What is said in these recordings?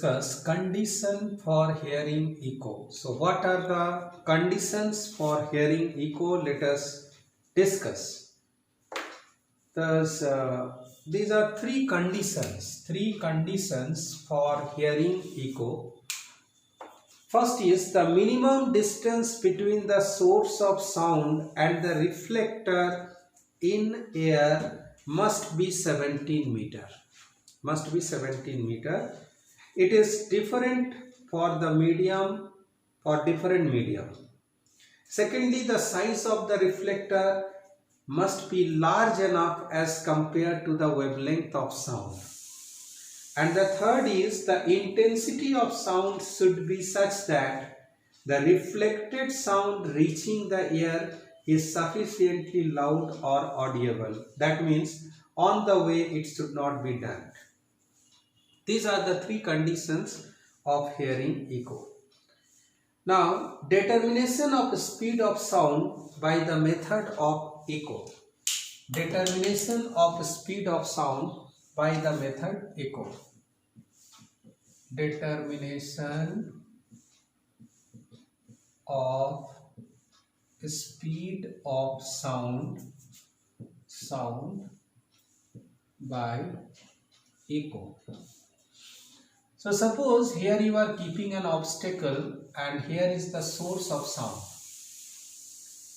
discuss condition for hearing echo. So what are the conditions for hearing echo? Let us discuss. Thus, these are three conditions for hearing echo. First is the minimum distance between the source of sound and the reflector in air must be 17 meter. Must be 17 meter. It is different for the medium, for different medium. Secondly, the size of the reflector must be large enough as compared to the wavelength of sound. And the third is the intensity of sound should be such that the reflected sound reaching the ear is sufficiently loud or audible. That means on the way it should not be damped. These are the three conditions of hearing echo. Now, determination of speed of sound by the method of echo. Determination of speed of sound by the method echo. Determination of speed of sound by echo. So suppose here you are keeping an obstacle and here is the source of sound.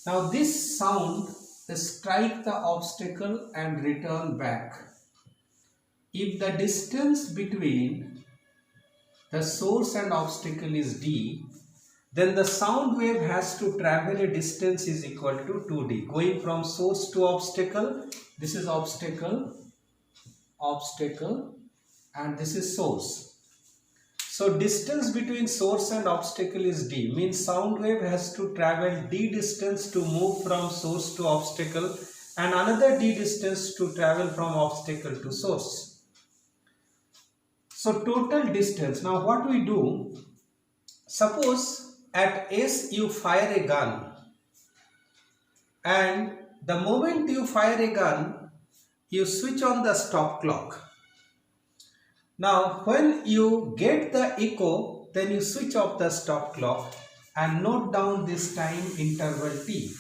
Now this sound strike the obstacle and return back. If the distance between the source and obstacle is d, then the sound wave has to travel a distance is equal to 2d. Going from source to obstacle, this is obstacle, and this is source. So distance between source and obstacle is d, means sound wave has to travel d distance to move from source to obstacle and another d distance to travel from obstacle to source. So total distance. Now what we do, suppose at S you fire a gun and the moment you fire a gun you switch on the stop clock. Now when you get the echo, then you switch off the stop clock and note down this time interval t.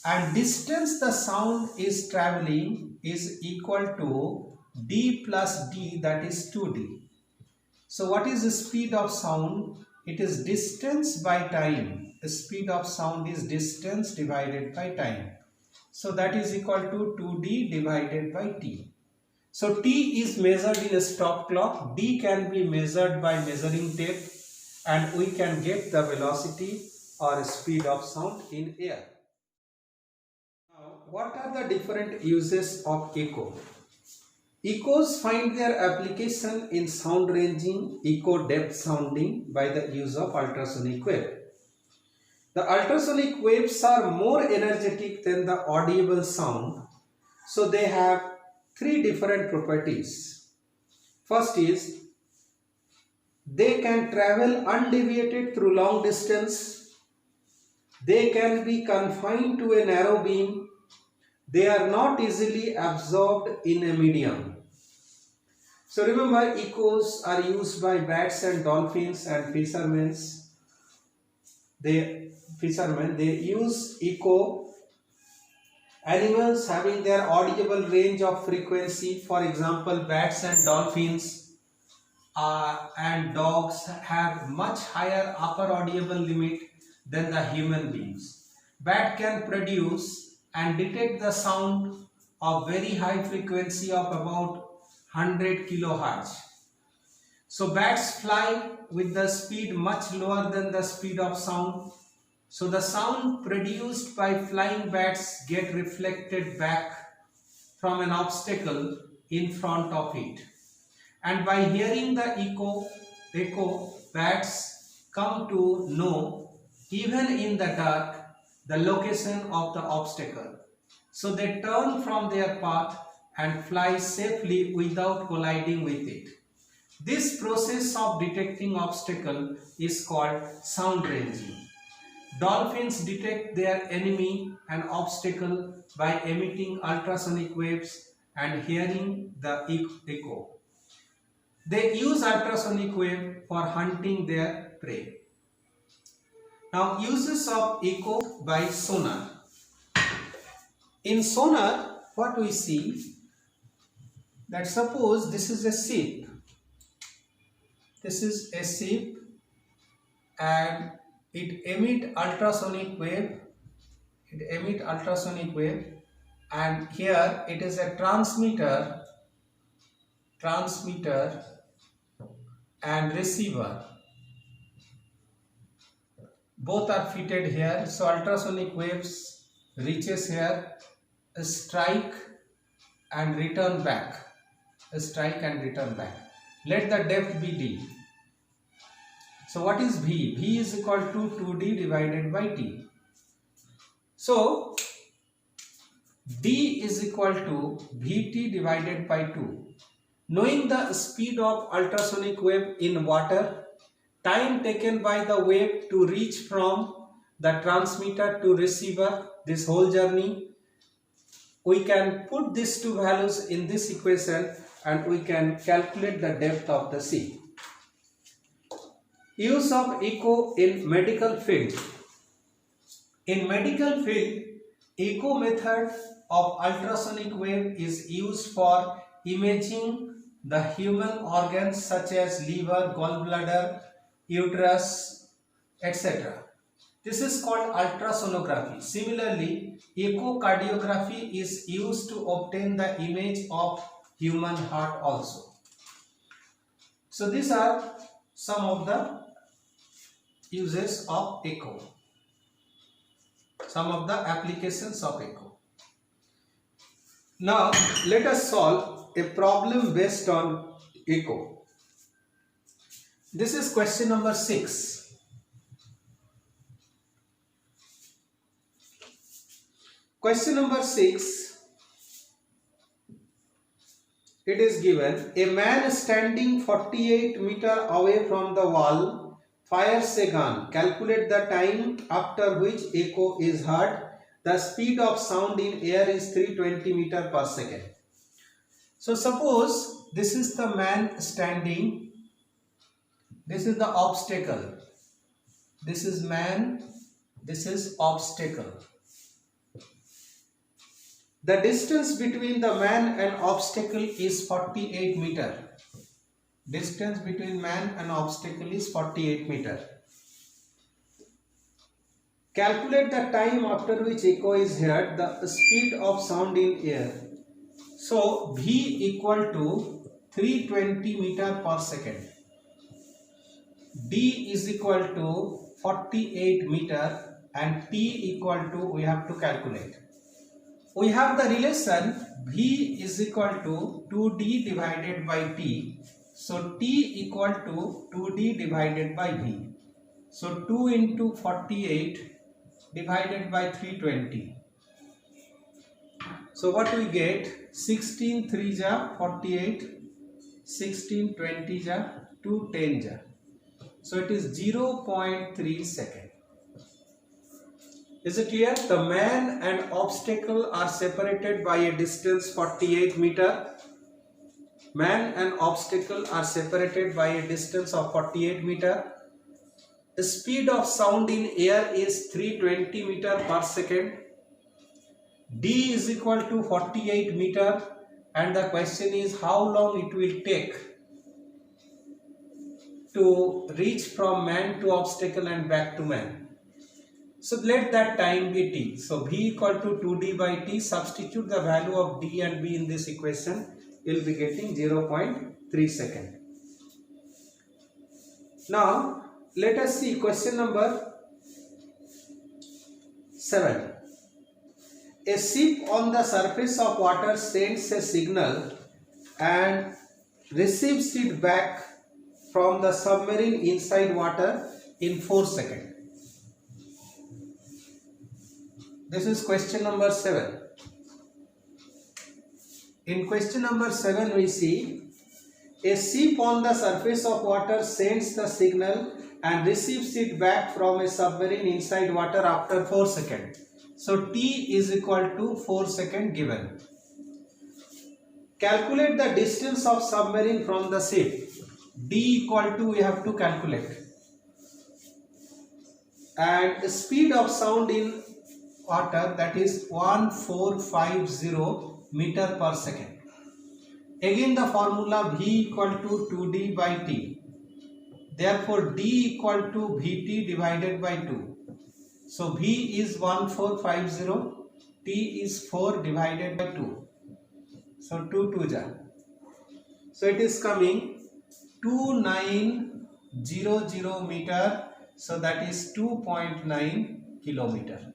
And distance the sound is traveling is equal to d plus d, that is 2d. So what is the speed of sound? It is distance by time. The speed of sound is distance divided by time. So that is equal to 2d divided by t. So t is measured in a stop clock, d can be measured by measuring tape, and we can get the velocity or speed of sound in air. Now, what are the different uses of echo? Echoes find their application in sound ranging, echo depth sounding by the use of ultrasonic wave. The ultrasonic waves are more energetic than the audible sound, so they have three different properties. First is they can travel undeviated through long distance. They can be confined to a narrow beam. They are not easily absorbed in a medium. So remember, echoes are used by bats and dolphins and fishermen. They use echo. Animals having their audible range of frequency, for example, bats and dolphins and dogs have much higher upper audible limit than the human beings. Bat can produce and detect the sound of very high frequency of about 100 kilohertz. So bats fly with the speed much lower than the speed of sound. So the sound produced by flying bats get reflected back from an obstacle in front of it. And by hearing the echo, bats come to know, even in the dark, the location of the obstacle. So they turn from their path and fly safely without colliding with it. This process of detecting obstacle is called sound ranging. Dolphins detect their enemy and obstacle by emitting ultrasonic waves and hearing the echo. They use ultrasonic wave for hunting their prey. Now, uses of echo by sonar. In sonar, what we see, that suppose this is a ship. This is a ship and it emit ultrasonic wave. It emit ultrasonic wave, and here it is a transmitter and receiver. Both are fitted here. So ultrasonic waves reaches here, strike and return back. Let the depth be d. So what is v? V is equal to 2d divided by t. So d is equal to vt divided by 2. Knowing the speed of ultrasonic wave in water, time taken by the wave to reach from the transmitter to receiver, this whole journey, we can put these two values in this equation and we can calculate the depth of the sea. Use of echo in medical field. In medical field, echo method of ultrasonic wave is used for imaging the human organs such as liver, gallbladder, uterus, etc. This is called ultrasonography. Similarly, echocardiography is used to obtain the image of human heart also. So these are some of the uses of echo, some of the applications of echo. Now let us solve a problem based on echo. This is question number 6. Question number 6, it is given, a man standing 48 meters away from the wall fires a gun. Calculate the time after which echo is heard. The speed of sound in air is 320 meters per second. So suppose this is the man standing, this is the obstacle, this is man, this is obstacle. The distance between the man and obstacle is 48 meters. Distance between man and obstacle is 48 meters. Calculate the time after which echo is heard, the speed of sound in air. So V equal to 320 meters per second. D is equal to 48 meters and T equal to, we have to calculate. We have the relation V is equal to 2D divided by T. So T equal to 2D divided by V. So 2 into 48 divided by 320. So what we get? 16 3 ja 48, 16 20 ja 2 10 ja. So it is 0.3 second. Is it clear? The man and obstacle are separated by a distance 48 meters. Man and obstacle are separated by a distance of 48 meters. The speed of sound in air is 320 meters per second. D is equal to 48 meters, and the question is how long it will take to reach from man to obstacle and back to man. So let that time be t. So V equal to 2D by t. Substitute the value of D and B in this equation. You will be getting 0.3 second. Now let us see question number 7. A ship on the surface of water sends a signal and receives it back from the submarine inside water in 4 seconds. This is question number 7. In question number 7 we see a ship on the surface of water sends the signal and receives it back from a submarine inside water after 4 seconds. So T is equal to 4 seconds given. Calculate the distance of submarine from the ship. D equal to, we have to calculate, and the speed of sound in water, that is 1450 meter per second. Again the formula V equal to 2D by T. Therefore D equal to Vt divided by 2. So V is 1450, T is 4 divided by 2. So 2 2 ja. So it is coming 2900 meter. So that is 2.9 kilometer.